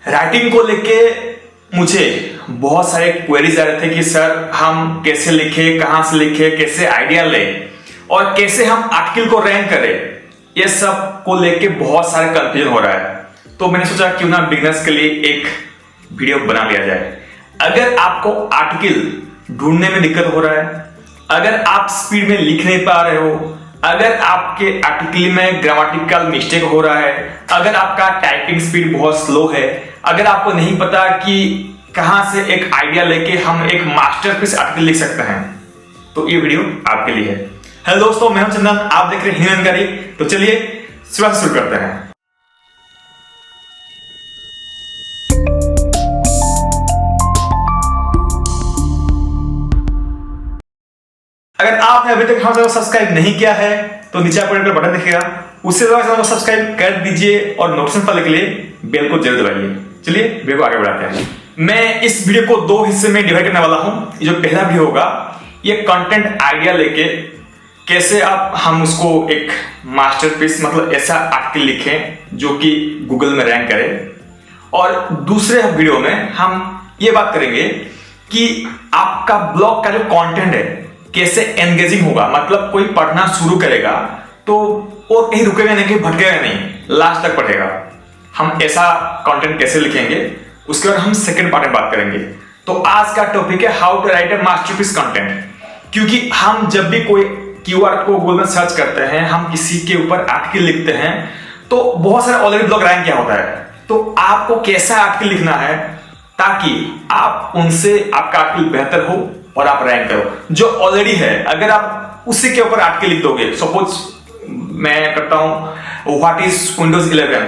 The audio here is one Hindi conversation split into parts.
राइटिंग को लेके मुझे बहुत सारे क्वेरीज आ रहे थे कि सर हम कैसे लिखें, कहां से लिखें, कैसे आइडिया लें और कैसे हम आर्टिकल को रैंक करें। ये सब को लेके बहुत सारे कंफ्यूजन हो रहा है, तो मैंने सोचा क्यों ना बिगनर्स के लिए एक वीडियो बना लिया जाए। अगर आपको आर्टिकल ढूंढने में दिक्कत हो रहा है, अगर आप स्पीड में लिख नहीं पा रहे हो, अगर आपके आर्टिकल में ग्रामेटिकल मिस्टेक हो रहा है, अगर आपका टाइपिंग स्पीड बहुत स्लो है, अगर आपको नहीं पता कि कहां से एक आइडिया लेके हम एक मास्टरपीस आर्टिकल लिख सकते हैं, तो ये वीडियो आपके लिए है। हेलो दोस्तों, मैं हूं चंदन, आप देख रहे हैं हिंदी जानकारी। तो चलिए शुरू करते हैं। अगर आपने अभी तक हमारे चैनल को सब्सक्राइब नहीं किया है तो नीचे आपको रेड कलर बटन दिखेगा, उससे चैनल को सब्सक्राइब कर दीजिए और नोटिफिकेशन पाने के लिए बेल को जरूर दबाइए। चलिए वीडियो को आगे बढ़ाते हैं। मैं इस वीडियो को दो हिस्से में डिवाइड करने वाला हूं। जो पहला वीडियो होगा, ये कंटेंट आइडिया लेके कैसे हम उसको एक मास्टरपीस मतलब ऐसा आर्टिकल लिखें जो कि गूगल में रैंक करे, और दूसरे वीडियो में हम ये बात करेंगे कि आपका ब्लॉग का जो कंटेंट है कैसे एंगेजिंग होगा, मतलब कोई पढ़ना शुरू करेगा तो वो कहीं रुकेगा नहीं, कहीं भटकेगा नहीं, लास्ट तक पढ़ेगा। हम ऐसा कंटेंट कैसे लिखेंगे उसके बाद हम सेकंड पार्ट में बात करेंगे। तो आज का टॉपिक है how to write a masterpiece content. क्योंकि हम जब भी कोई कीवर्ड को गूगल में सर्च करते हैं, हम किसी के ऊपर आर्टिकल लिखते हैं, तो बहुत सारे ऑलरेडी ब्लॉग रैंक किया होता है। तो आपको कैसा आर्टिकल लिखना है ताकि आप उनसे आपका आर्टिकल बेहतर हो और आप रैंक करो। जो ऑलरेडी है, अगर आप उसी के ऊपर आर्टिकल लिख दोगे, सपोज मैं करता हूं व्हाट इज विंडोज 11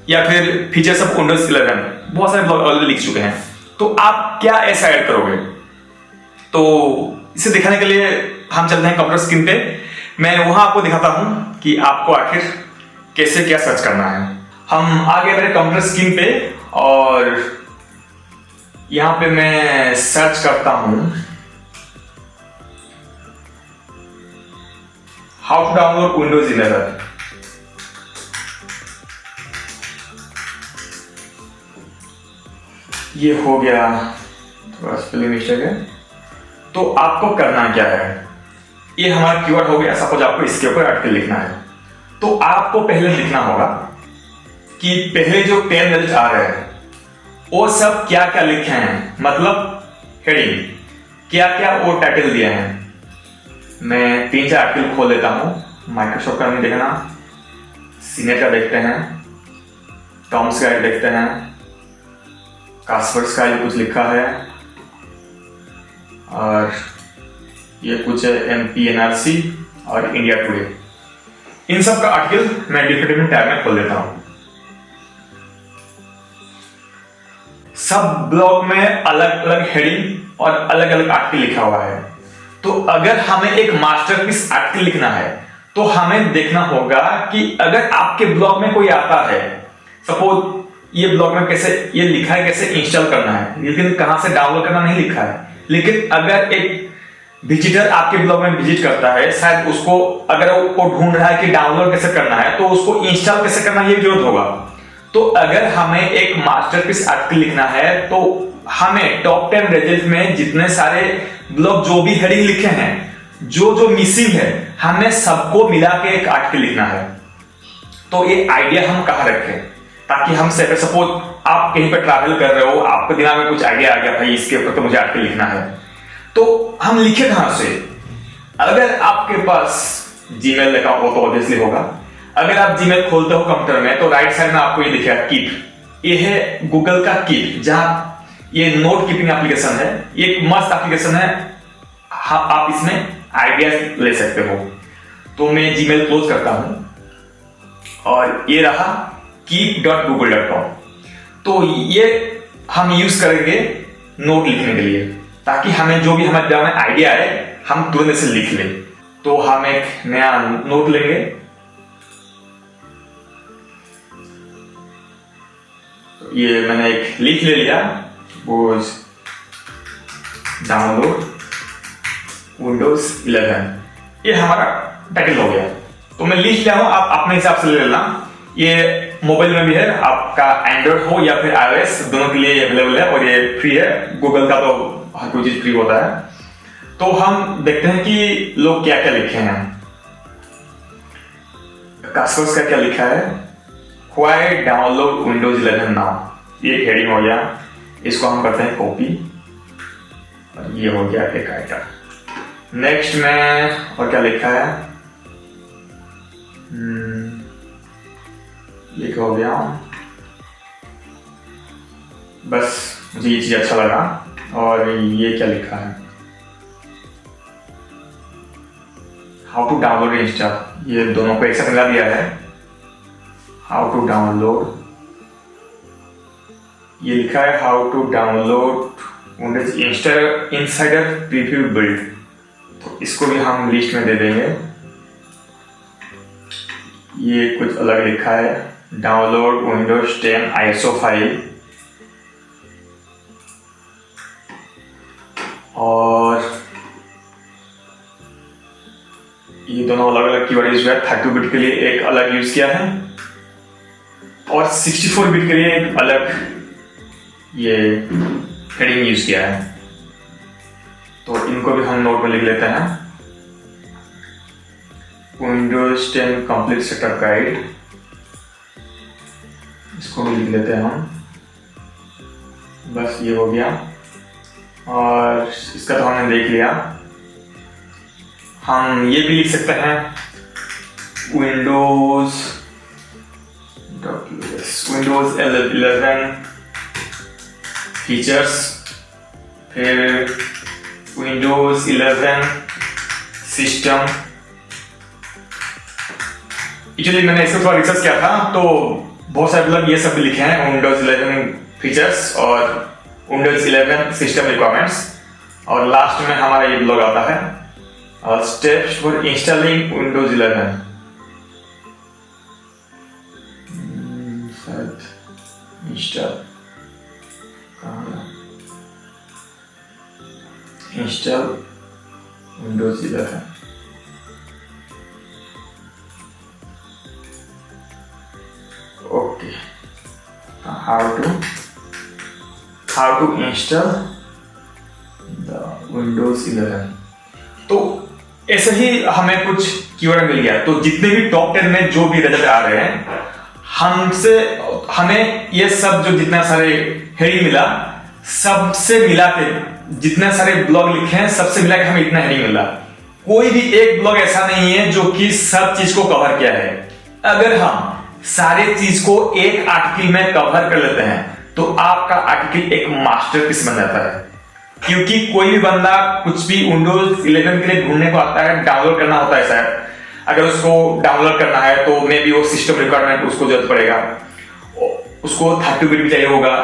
या फिर फीचर्स ऑफ विंडोज 11, बहुत सारे ब्लॉग ऑलरेडी लिख चुके हैं, तो आप क्या ऐसा ऐड करोगे? तो इसे दिखाने के लिए हम चलते हैं कंप्यूटर स्क्रीन पे। मैं वहां आपको दिखाता हूं कि आपको आखिर कैसे क्या सर्च करना है। हम आ गए मेरे कंप्यूटर स्क्रीन पे और यहां पे मैं सर्च करता हूं हाउ टू डाउनलोड विंडोज 11। ये हो गया, थोड़ा स्पेलिंग मिस्टेक है। तो आपको करना क्या है, ये हमारा कीवर्ड हो गया। सपोज आपको इसके ऊपर आर्टिकल लिखना है, तो आपको पहले लिखना होगा कि पहले जो 10 रिजल्ट आ रहे हैं वो सब क्या क्या लिखे हैं, मतलब हेडिंग क्या क्या वो टाइटल दिए हैं। मैं 3-4 आर्टिकल खोल लेता हूं। माइक्रोसॉफ्ट का नहीं देखना, सीनेट का देखते हैं, टॉम्स का देखते हैं, कास्पर्स का ये कुछ लिखा है, और ये कुछ MPNRC और इंडिया टुडे। इन सब का आर्टिकल मैं डिफरेंट टैब में खोल देता हूं। सब ब्लॉग में अलग अलग हेडिंग और अलग अलग आर्टिकल लिखा हुआ है। तो अगर हमें एक मास्टरपीस आर्टिकल लिखना है तो हमें देखना होगा कि अगर आपके ब्लॉग में कोई आता है, सपोज ये ब्लॉग में कैसे ये लिखा है कैसे इंस्टॉल करना है, लेकिन कहां से डाउनलोड करना नहीं लिखा है। लेकिन अगर एक विजिटर आपके ब्लॉग में विजिट करता है, शायद उसको अगर वो ढूंढ रहा है कि डाउनलोड कैसे करना है, तो उसको इंस्टॉल कैसे करना है ये जरूरत होगा। तो अगर हमें एक मास्टरपीस आर्टिकल लिखना है तो हमें टॉप 10 रिजल्ट में जितने सारे ब्लॉग जो भी हेडिंग लिखे हैं, जो जो मिसिंग है, हमें सबको मिला के एक आर्टिकल लिखना है। तो ये आइडिया हम कहां रखें ताकि हम सपोज आप कहीं पर ट्रैवल कर रहे हो, आपके दिमाग में कुछ आइडिया आ गया, भाई इसके ऊपर तो मुझे आर्टिकल लिखना है, तो हम लिखे कहां से? अगर आपके पास जीमेल अकाउंट हो तो ऑब्वियसली होगा। अगर आप जीमेल खोलते हो कंप्यूटर में तो राइट साइड में आपको ये दिखेगा कीप। ये है गूगल का कीप, जहां ये नोट कीपिंग एप्लीकेशन है। ये एक मस्त एप्लीकेशन है, आप इसमें आइडियाज ले सकते हो। तो मैं जीमेल क्लोज करता हूं और ये रहा keep.google.com। तो ये हम यूज करेंगे नोट लिखने के लिए, ताकि हमें जो भी हमारे दिमाग में आइडिया आए हम तुरंत से लिख ले। तो हम एक नया नोट लेंगे, ये मैंने एक लिख ले लिया, वो डाउनलोड विंडोज 11। ये हमारा टाइटल हो गया। तो मैं लिख लिया हूं, आप अपने हिसाब से ले लेना। ये मोबाइल में भी है, आपका एंड्रॉइड हो या फिर iOS, दोनों के लिए अवेलेबल है और ये फ्री है। गूगल का तो हर कोई चीज फ्री होता है। तो हम देखते हैं कि लोग क्या क्या लिखे हैं। कास्पर्स का क्या लिखा है, व्हाई डाउनलोड विंडोज 11 नाउ, ये हेडिंग हो गया, इसको हम करते हैं कॉपी और ये हो गया एक आइटम। नेक्स्ट में और क्या लिखा है, ये क्या हो गया, बस मुझे ये चीज अच्छा लगा। और ये क्या लिखा है, हाउ टू डाउनलोड इंस्टॉल, ये दोनों को एक साथ मिला दिया है। हाउ टू डाउनलोड, ये लिखा है how to download Windows insider preview build, तो इसको भी हम लिस्ट में दे देंगे। ये कुछ अलग लिखा है, डाउनलोड विंडोज 10 ISO फाइल, और ये दोनों अलग अलग कीवर्ड यूज है। 32 बिट के लिए एक अलग यूज किया है और 64 बिट के लिए एक अलग ये हेडिंग यूज किया है। तो इनको भी हम नोट में लिख लेते हैं। विंडोज 10 कंप्लीट सेटअप गाइड, इसको भी लिख लेते हैं हम, बस ये हो गया। और इसका तो हमने देख लिया। हम ये भी लिख सकते हैं विंडोज 11 फीचर्स, फिर विंडोज 11 सिस्टम। एक्चुअली मैंने इसको थोड़ा रिसर्च किया था, तो बहुत सारे लोग ये सब भी लिखे हैं, विंडोज 11 फीचर्स और विंडोज 11 सिस्टम रिक्वायरमेंट्स, और लास्ट में हमारा ये ब्लॉग आता है steps for installing Windows 11। Install Windows 11। Okay, how to install the Windows 11। तो ऐसे ही हमें कुछ कीवर्ड मिल गया। तो जितने भी टॉप 10 में जो भी रिजल्ट आ रहे हैं, हमें ये सब जो जितना सारे हेडिंग मिला, सबसे मिला के जितने सारे ब्लॉग लिखे हैं, सबसे मिला के हमें इतना हेडिंग मिला। कोई भी एक ब्लॉग ऐसा नहीं है जो कि सब चीज को कवर किया है। अगर हम सारे चीज को एक आर्टिकल में कवर कर लेते हैं तो आपका आर्टिकल एक मास्टरपीस बन जाता है। क्योंकि कोई भी बंदा कुछ भी विंडोज 11 के लिए ढूंढने को आता है, डाउनलोड करना होता है शायद, अगर उसको डाउनलोड करना है तो मे बी वो सिस्टम रिक्वायरमेंट उसको जरूरत पड़ेगा, उसको 32 बिट भी चाहिए होगा,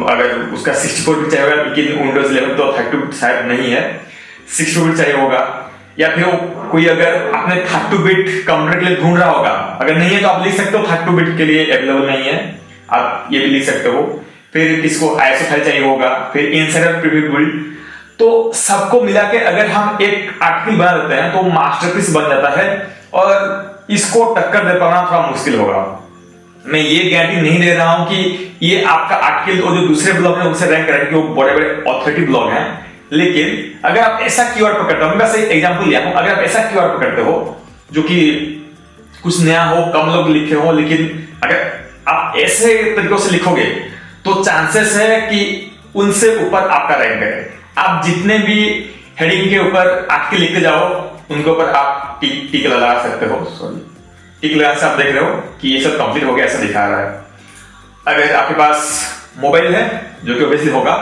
अगर उसका 64 बिट चाहिए होगा, लेकिन विंडोज 11 तो 32 बिट शायद नहीं है, 64 बिट चाहिए होगा। या फिर कोई अगर आपने 32 बिट कंप्यूटर के लिए ढूंढ रहा होगा, अगर नहीं है तो आप लिख सकते हो 32 बिट के लिए अवेलेबल नहीं है, आप ये भी लिख सकते हो। फिर किसको ISO फाइल चाहिए होगा, फिर इनसाइडर प्रीव्यू बिल्ड। तो सबको मिला के अगर हम एक आर्टिकल बना देते हैं तो मास्टरपीस बन जाता है, और इसको टक्कर दे पाना थोड़ा मुश्किल होगा। मैं ये गारंटी नहीं दे रहा हूं कि ये आपका आर्टिकल और जो दूसरे ब्लॉग हैं उनसे रैंक करेंगे, वो बड़े बड़े ऑथोरिटी ब्लॉग हैं। लेकिन अगर आप ऐसा कीवर्ड पकड़ते हो, मैं बस एक एग्जांपल लिया हूं, अगर आप ऐसा कीवर्ड पकड़ते हो जो कि कुछ नया हो, कम लोग लिखे हो, लेकिन अगर आप ऐसे तरीकों से लिखोगे तो चांसेस है कि उनसे ऊपर आपका रैंक है। आप जितने भी हेडिंग के ऊपर आर्टिकल लिखते जाओ, उनके ऊपर आप टिक लगा सकते हो। सॉरी, टिक लगाने से आप देख रहे हो कि ये सब कंप्लीट हो गया, ऐसा दिखा रहा है। अगर आपके पास मोबाइल है, जो कि ऑब्वियसली होगा,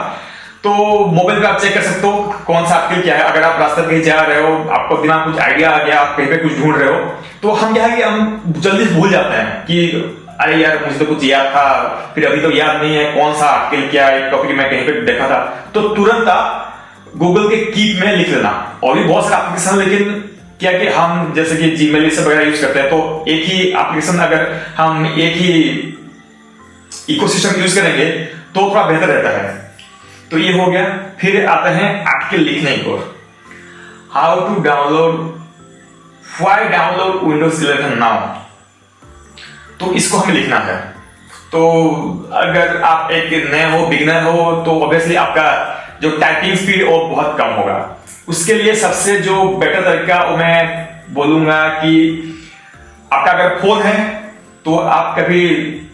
तो मोबाइल पे आप चेक कर सकते हो कौन सा आर्टिकल क्या है। अगर आप रास्ते कहीं जा रहे हो, आपको दिमाग कुछ आइडिया आ गया, आप कहीं पे कुछ ढूंढ रहे हो, तो हम क्या है कि हम जल्दी भूल जाते हैं कि अरे यार मुझे तो कुछ याद था, फिर अभी तो याद नहीं है कौन सा आर्टिकल क्या है, टॉपिक मैं कहीं पे देखा था। तो तुरंत आप गूगल के कीप में लिख लेना। और भी बहुत सारे एप्लीकेशन, लेकिन क्या कि हम जैसे कि जीमेल से वगैरह यूज करते हैं, तो एक ही एप्लीकेशन अगर हम एक ही इकोसिस्टम यूज करेंगे तो थोड़ा बेहतर रहता है। तो ये हो गया। फिर आते हैं आर्टिकल लिखने की ओर। How to download, why download Windows 11 now. तो इसको हमें लिखना है। तो अगर आप एक नए हो, बिगिनर हो, तो ऑब्वियसली आपका जो टाइपिंग स्पीड वो बहुत कम होगा। उसके लिए सबसे जो बेटर तरीका वो मैं बोलूंगा कि आपका अगर फोन है तो आप कभी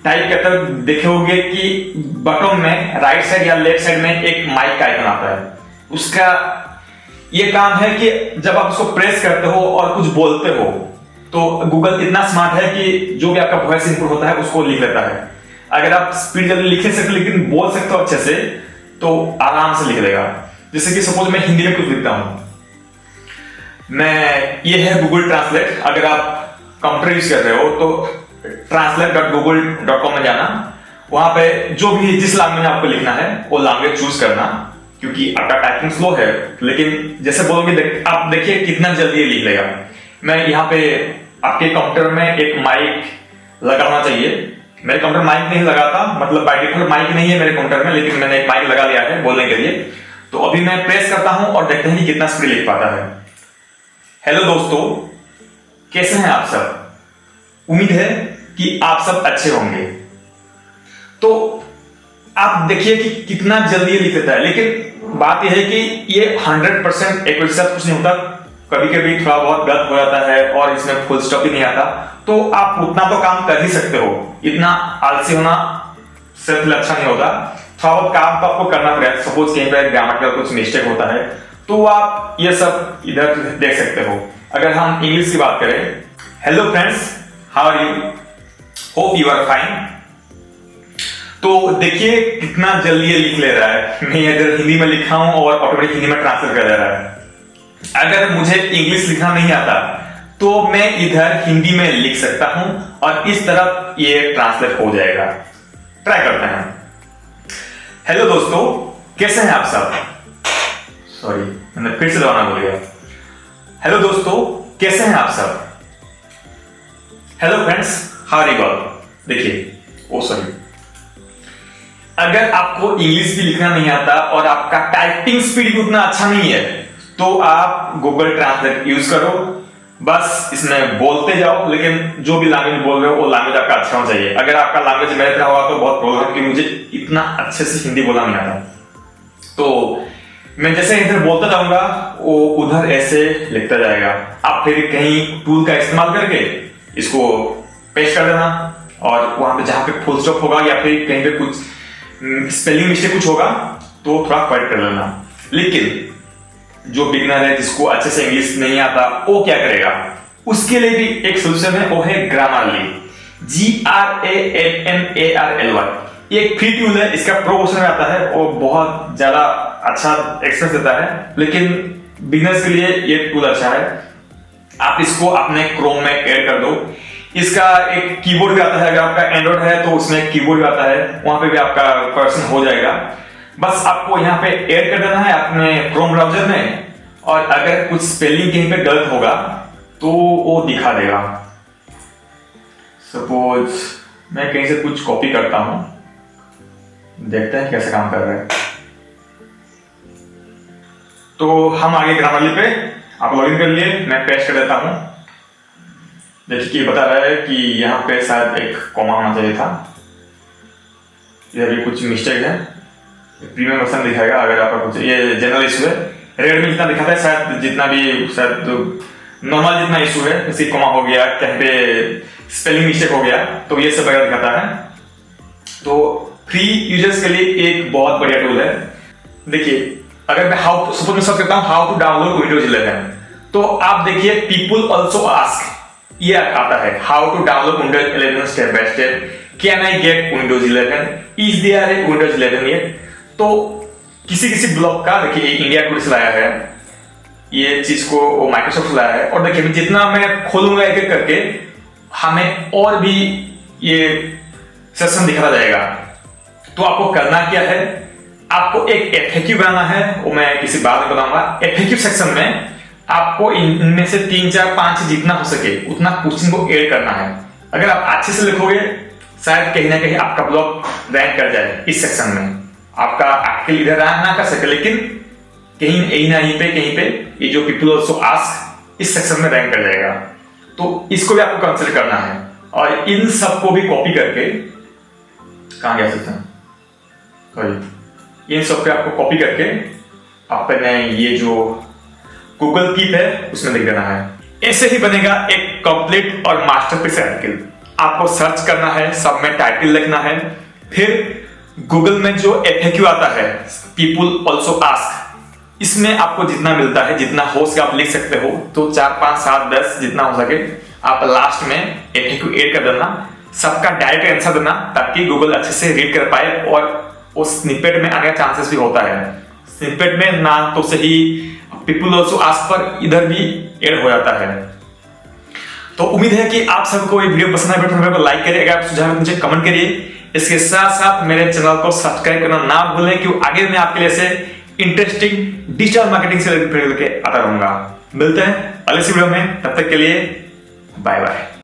टाइप करते देखे होंगे कि बटन में राइट साइड या लेफ्ट साइड में एक माइक का आइकन आता है। उसका ये काम है कि जब आप उसको प्रेस करते हो और कुछ बोलते हो तो गूगल इतना स्मार्ट है कि जो भी आपका वॉइस इनपुट होता है उसको लिख लेता है। अगर आप स्पीड जल्दी लिख नहीं सकते लेकिन बोल सकते हो अच्छे से तो आराम से लिख लेगा। जैसे कि सपोज मैं हिंदी में कुछ लिखता हूं, ये है गूगल ट्रांसलेट। अगर आप कंप्यूटर यूज कर रहे हो तो translate.google.com में जाना, वहां पे जो भी जिस लैंग्वेज में आपको लिखना है वो लैंग्वेज चूज करना, क्योंकि आपका टाइपिंग स्लो है। लेकिन जैसे बोलोगे आप देखिए कितना जल्दी लिख लेगा। मैं यहाँ पे आपके कंप्यूटर में एक माइक लगा होना चाहिए। मेरे कंप्यूटर माइक नहीं लगा था, मतलब बाय डिफॉल्ट माइक नहीं है मेरे कंप्यूटर में, लेकिन मैंने एक माइक लगा लिया है बोलने के लिए। तो अभी मैं प्रेस करता हूं और देखते हैं कि कितना स्पीड लिख पाता है। हेलो दोस्तों, कैसे हैं आप सब? उम्मीद है कि आप सब अच्छे होंगे। तो आप देखिए कि कितना जल्दी लिख देता है। लेकिन बात यह है कि ये 100% एक्यूरेट से कुछ नहीं होता, कभी कभी थोड़ा बहुत गलत हो जाता है और इसमें फुल स्टॉप ही नहीं आता। तो आप उतना तो काम कर ही सकते हो, इतना आलसी होना सिर्फ अच्छा नहीं होता। थोड़ा बहुत काम तो आपको करना पड़ेगा। सपोज कहीं पर ग्रामेटिकल कुछ मिस्टेक होता है तो आप ये सब इधर देख सकते हो। अगर हम इंग्लिश की बात करें, hello friends, how are you, hope you are fine. तो देखिए कितना जल्दी ये लिख ले रहा है। मैं इधर हिंदी में लिखा हूं और ऑटोमेटिक हिंदी में ट्रांसलेट कर दे रहा है। अगर मुझे इंग्लिश लिखना नहीं आता तो मैं इधर हिंदी में लिख सकता हूं और इस तरफ ये ट्रांसलेट हो जाएगा। ट्राई करते हैं। हेलो दोस्तों, कैसे हैं आप सब? सॉरी, मैंने फिर से दबाना भूल गया। हेलो दोस्तों, कैसे हैं आप सब? Hello friends, how are you all. देखिए, ओ सॉरी, अगर आपको इंग्लिश भी लिखना नहीं आता और आपका टाइपिंग स्पीड भी उतना अच्छा नहीं है तो आप गूगल ट्रांसलेट यूज करो। बस इसमें बोलते जाओ, लेकिन जो भी लैंग्वेज बोल रहे हो वो लैंग्वेज आपका अच्छा होना चाहिए। अगर आपका लैंग्वेज मेरे तरह होगा तो बहुत प्रॉब्लम है, क्योंकि मुझे इतना अच्छे से हिंदी बोलना नहीं आता। तो मैं जैसे इधर बोलता जाऊंगा वो उधर ऐसे लिखता जाएगा। आप फिर कहीं टूल का इस्तेमाल करके इसको पेस्ट कर देना और वहां पे जहां पे फुल स्टॉप होगा या फिर कहीं पे कुछ स्पेलिंग मिस्टेक कुछ होगा तो थोड़ा करेक्ट कर लेना। लेकिन जो बिगिनर है, जिसको अच्छे से इंग्लिश नहीं आता, वो क्या करेगा? उसके लिए भी एक सोल्यूशन है, वो है ग्रामरली। GRAMMARLY। ये एक फ्री टूल है, इसका प्रो वर्जन में आता है, वो बहुत ज्यादा अच्छा एक्सप्रेस देता है। लेकिन बिगिनर्स के लिए ये टूल अच्छा है। आप इसको अपने क्रोम में ऐड कर दो। इसका एक कीबोर्ड भी आता है। अगर आपका एंड्रॉइड है तो उसमें कीबोर्ड भी आता है, वहां पे भी आपका पर्सन हो जाएगा। बस आपको यहाँ पे ऐड कर देना है अपने क्रोम ब्राउजर में, और अगर कुछ स्पेलिंग कहीं पे गलत होगा तो वो दिखा देगा। सपोज मैं कहीं से कुछ कॉपी करता हूं, देखते हैं कैसे काम कर रहा है। तो हम आगे ग्रामरली पे आप लॉगिन कर लिए, मैं पेस्ट कर देता हूं। देखिए बता रहा है कि यहाँ पे शायद एक कॉमा होना चाहिए था, इधर भी कुछ मिस्टेक है। प्रीमियम वर्जन दिखाएगा। अगर आपका कुछ ये जनरल इशू है, रेड में जितना दिखाता है शायद जितना भी शायद नॉर्मल जितना इशू है, जैसे कॉमा हो गया, कहीं पे स्पेलिंग मिस्टेक हो गया, तो ये सब वगैरह दिखाता है। तो फ्री यूजर्स के लिए एक बहुत बढ़िया टूल है। देखिए अगर मैं सपोज मैं सर्च करता हूं हाउ टू डाउनलोड विंडोज 11, तो आप देखिए पीपुल ऑल्सो आस्क, ये आता है how to download Windows 11 step by step, can I get Windows 11, is there a Windows 11 yet. तो किसी ब्लॉग का देखिए इंडिया टूल से लाया है, ये चीज को माइक्रोसॉफ्ट लाया है। और देखिए जितना मैं खोलूंगा एक एक करके हमें और भी ये सेशन दिखाता जाएगा। तो आपको करना क्या है, आपको एक एफएक्यू बनाना है, वो मैं किसी बाद में बताऊंगा। एफएक्यू सेक्शन में आपको इनमें से 3 4 5 जितना हो सके उतना क्वेश्चन को ऐड करना है। अगर आप अच्छे से लिखोगे शायद कहीं ना कहीं आपका ब्लॉग रैंक कर जाए इस सेक्शन में। आपका आर्टिकल इधर रैंक ना कर सके, लेकिन कहीं पे ये जो पीपल ऑल्सो आस्क इस सेक्शन में रैंक कर जाएगा। तो इसको भी आपको कंसिडर करना है। और इन सबको भी कॉपी करके कहां गया सिस्टम, इन सबको आपको कॉपी करके अपने ये जो गूगल कीप है उसमें लिख देना है। ऐसे ही बनेगा एक कंप्लीट और मास्टरपीस आर्टिकल। आपको सर्च करना है, सब में टाइटल लिखना है, फिर गूगल में जो FAQ आता है, पीपुल ऑल्सो आस्क, इसमें आपको जितना मिलता है, जितना हो सके आप लिख सकते हो, तो 4, 5, 7, 10 जितना हो सके आप लास्ट में FAQ ऐड कर देना, सबका डायरेक्ट आंसर देना, ताकि गूगल अच्छे से रीड कर पाए और उस स्निपेट में आने का चांसेस भी होता है। स्निपेट में ना तो सही पीपुल ऑल्सो आस्क पर इधर भी ऐड हो जाता है। तो उम्मीद है कि आप सबको ये वीडियो पसंद आए, वीडियो को लाइक करिए, अगर आप सुझाव मुझे कमेंट करिए। इसके साथ साथ मेरे चैनल को सब्सक्राइब करना ना भूलें, क्योंकि आगे मैं आपके लिए ऐसे इंटरेस्टिंग डिजिटल मार्केटिंग से रिलेटेड वीडियो लेके आता रहूंगा। मिलते हैं अगले वीडियो में, तब तक के लिए बाय बाय।